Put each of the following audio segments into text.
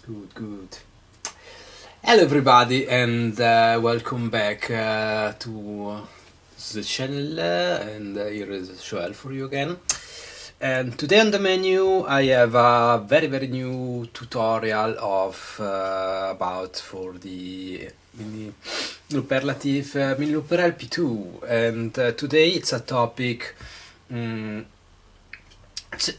Good. Hello everybody and welcome back to the channel and here is Joel for you again. And today on the menu I have a very new tutorial of for the mini Looperlative mini Looper LP2, and today it's a topic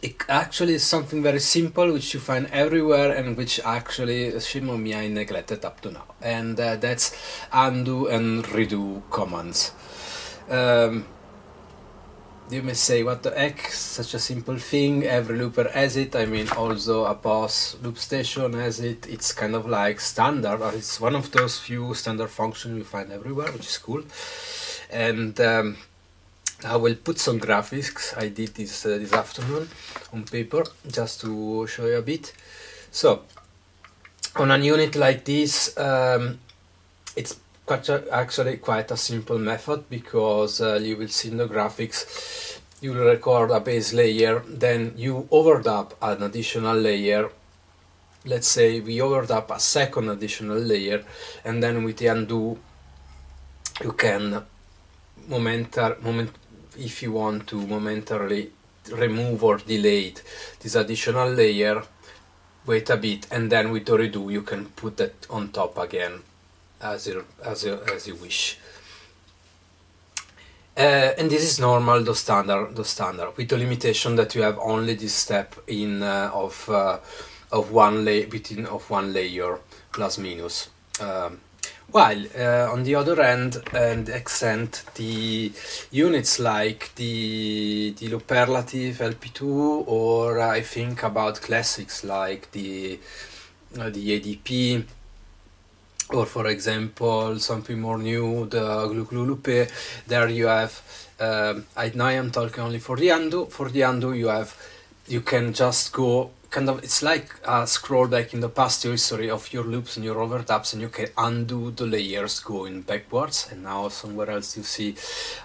it actually is something very simple which you find everywhere and which actually, shame on me, I neglected up to now, and that's undo and redo commands. You may say, what the heck, such a simple thing, every looper has it. I mean, also a Boss loop station has it. It's kind of like standard, it's one of those few standard functions you find everywhere, which is cool. And I will put some graphics I did this afternoon on paper just to show you a bit. So on a unit like this, it's actually quite a simple method, because you will see in the graphics, you will record a base layer, then you overdub an additional layer. Let's say we overdub a second additional layer, and then with the undo you can if you want to momentarily remove or delete this additional layer, wait a bit, and then with the redo you can put that on top again as you wish. And this is normal, the standard, with the limitation that you have only this step in of one layer plus minus. While on the other end and extent, the units like the Looperlative LP2, or I think about classics like the ADP, or for example something more new, the Looper. There you have now I am talking only for the undo. For the undo you can just go kind of, it's like a scroll back in the past history of your loops and your overdubs, and you can undo the layers going backwards. And now somewhere else you see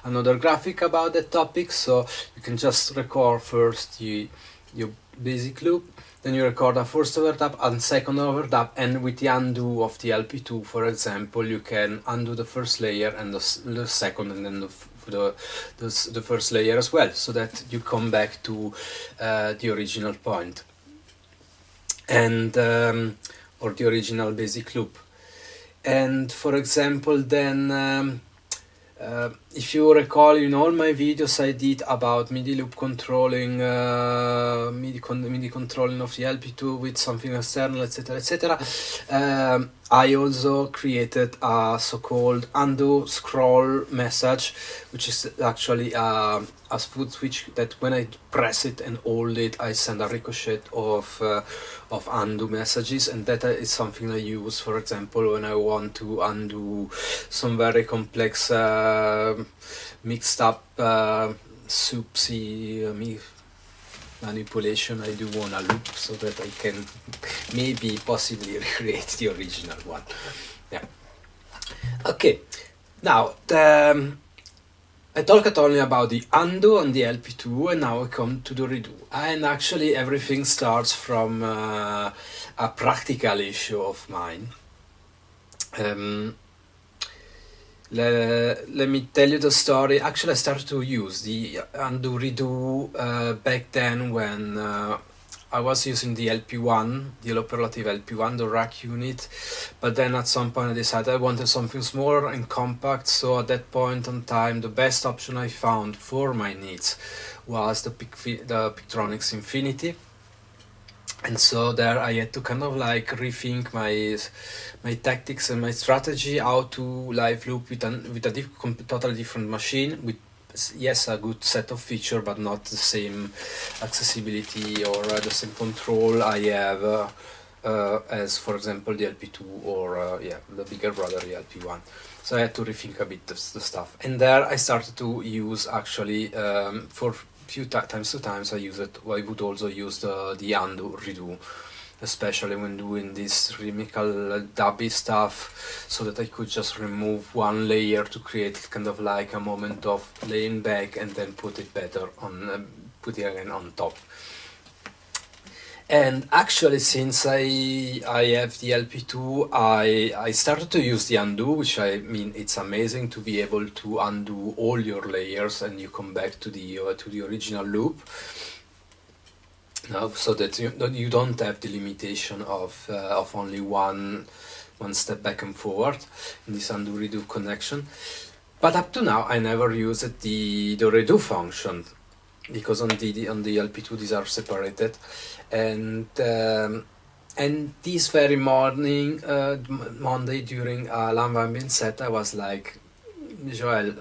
another graphic about that topic. So you can just record first your basic loop, then you record a first overdub and second overdub, and with the undo of the LP2, for example, you can undo the first layer and the second, and then the first layer as well, so that you come back to the original point, and or the original basic loop. And for example, then if you recall, in all my videos I did about MIDI loop controlling, MIDI controlling of the LP2 with something external, etc. I also created a so-called undo scroll message, which is actually a foot switch that when I press it and hold it, I send a ricochet of undo messages, and that is something I use, for example, when I want to undo some very complex mixed up soupsy manipulation I do on a loop, so that I can possibly recreate the original one. Yeah. Okay. Now I talked only about the undo on the LP2, and now I come to the redo. And actually everything starts from a practical issue of mine. Let me tell you the story. Actually, I started to use the undo redo back then when I was using the LP1, the Looperlative LP1, the rack unit, but then at some point I decided I wanted something smaller and compact. So at that point in time, the best option I found for my needs was the Pictronics Infinity. And so there I had to kind of like rethink my tactics and my strategy, how to live loop with a totally different machine, with yes, a good set of features, but not the same accessibility or the same control I have as, for example, the LP2 or the bigger brother, the LP1. So I had to rethink a bit the stuff, and there I started to use actually for few times I would also use the undo redo, especially when doing this rhythmical dubby stuff, so that I could just remove one layer to create kind of like a moment of laying back and then put it again on top. And actually, since I have the LP2, I started to use the undo, which I mean, it's amazing to be able to undo all your layers and you come back to the original loop. Now, so that you don't have the limitation of only one step back and forward in this undo redo connection. But up to now, I never used the redo function, because on the LP2 these are separated, and this very morning, Monday, during a Live Ambient set, I was like, Joel,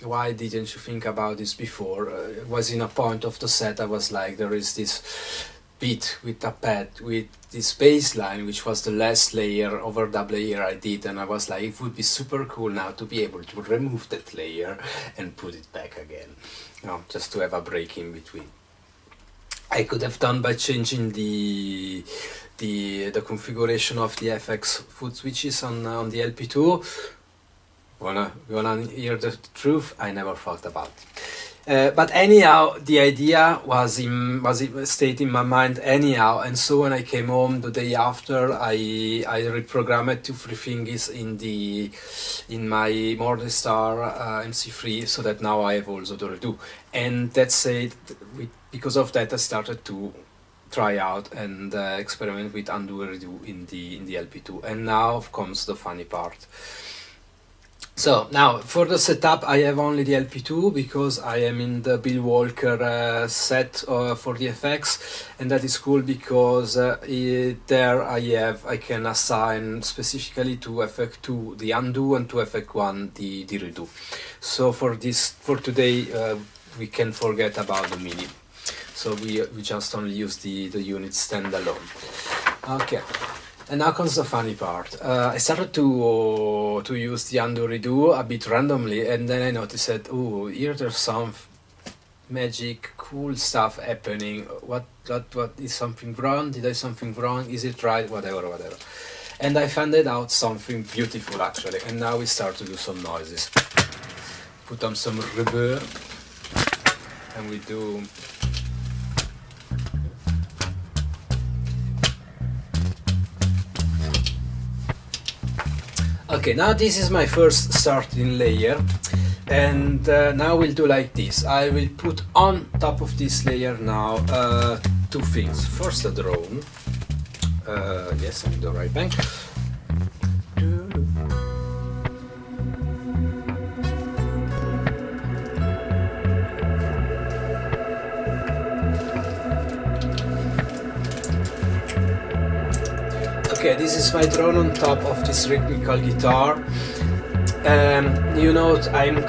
why didn't you think about this before? It was in a point of the set, I was like, there is this beat with a pad with this bass line, which was the last layer, overdub layer I did, and I was like, it would be super cool now to be able to remove that layer and put it back again, just to have a break in between. I could have done by changing the configuration of the FX foot switches on the LP2. Wanna hear the truth? I never thought about it. But anyhow, the idea stayed in my mind anyhow, and so when I came home the day after, I reprogrammed 2 free thingies in my Morningstar MC3, so that now I have also the redo. And that's it. Because of that, I started to try out and experiment with undo and redo in the LP2. And now comes the funny part. So now for the setup, I have only the LP2 because I am in the Bill Walker set for the FX, and that is cool because there I can assign specifically to Effect 2 the undo and to Effect 1 the redo. So for today we can forget about the MIDI. So we just only use the unit standalone. Okay. And now comes the funny part. I started to use the undo redo a bit randomly, and then I noticed that, oh, here there's some magic, cool stuff happening. What is something wrong? Did I do something wrong? Is it right? Whatever. And I found out something beautiful actually. And now we start to do some noises. Put on some reverb, and we do. Okay, now this is my first starting layer, and now we'll do like this. I will put on top of this layer now 2 things. First, the drone. Yes, I'm in the right bank. Okay, this is my drone on top of this rhythmical guitar. You know, I'm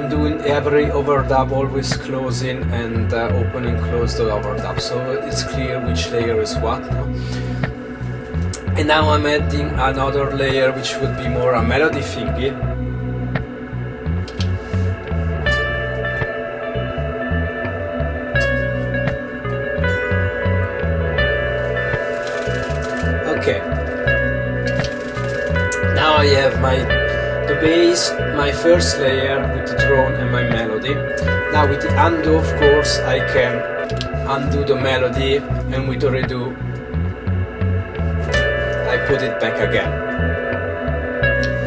doing every overdub, always closing and opening, close the overdub, so it's clear which layer is what. And now I'm adding another layer which would be more a melody thingy. Okay, now I have the bass, my first layer with the drone and my melody. Now with the undo, of course, I can undo the melody, and with the redo, I put it back again,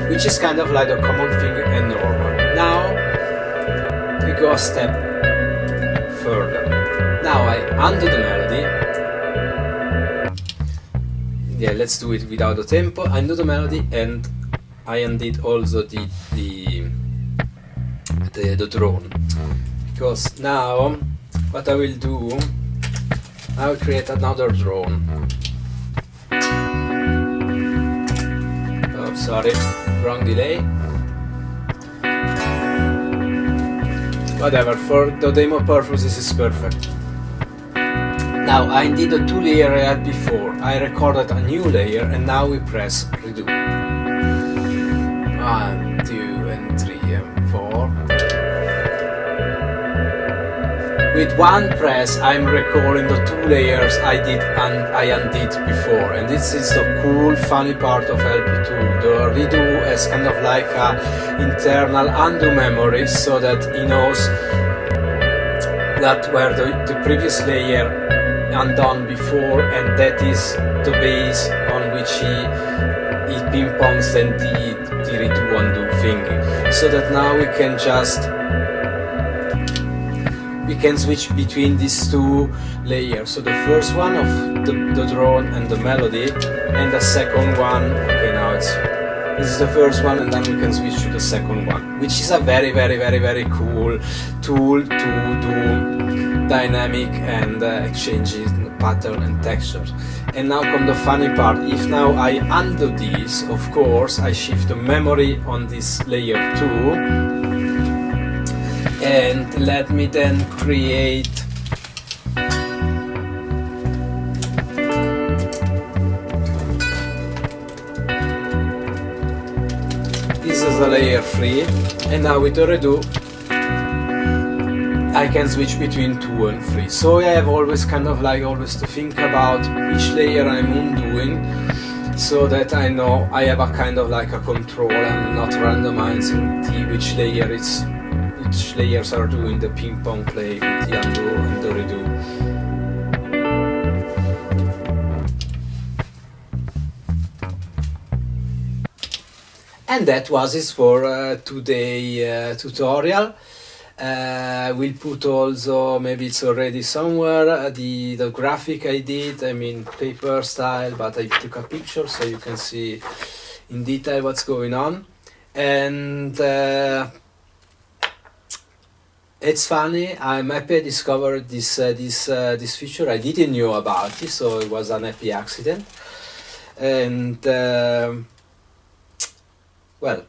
which is kind of like a common thing and normal. Now we go a step further. Now I undo the melody. Yeah, let's do it without the tempo. I undo the melody, and I undid also the drone, because now what I will do, I will create another drone. Oh, sorry, wrong delay. Whatever, for the demo purpose this is perfect. Now I did the 2 layer I had before. I recorded a new layer, and now we press redo. 1, 2, and 3, and 4. With one press, I'm recording the 2 layers I did and I undid before, and this is the cool, funny part of LP2. The redo is kind of like an internal undo memory, so that he knows that where the previous layer undone before, and that is the base on which he ping-pongs then the redo undo thingy. So that now we can just switch between these two layers. So the first one of the drone and the melody, and the second one, okay, now this is the first one, and then we can switch to the second one, which is a very, very, very, very cool tool to do dynamic and exchanges, pattern and textures. And now come the funny part. If now I undo this, of course, I shift the memory on this layer 2, and let me then create this is the layer 3, and now with the redo I can switch between 2 and 3. So I have always kind of like always to think about which layer I'm undoing, so that I know I have a kind of like a control and not randomizing which layers are doing the ping pong play with the undo and the redo. And that was it for today's tutorial. We'll put also, maybe it's already somewhere, the graphic I did, I mean paper style, but I took a picture so you can see in detail what's going on. And it's funny, I'm happy I discovered this feature. I didn't know about it, so it was an happy accident. And well,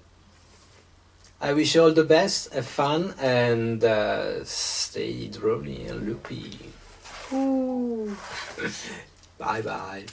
I wish you all the best, have fun, and stay drony and loopy. Bye bye.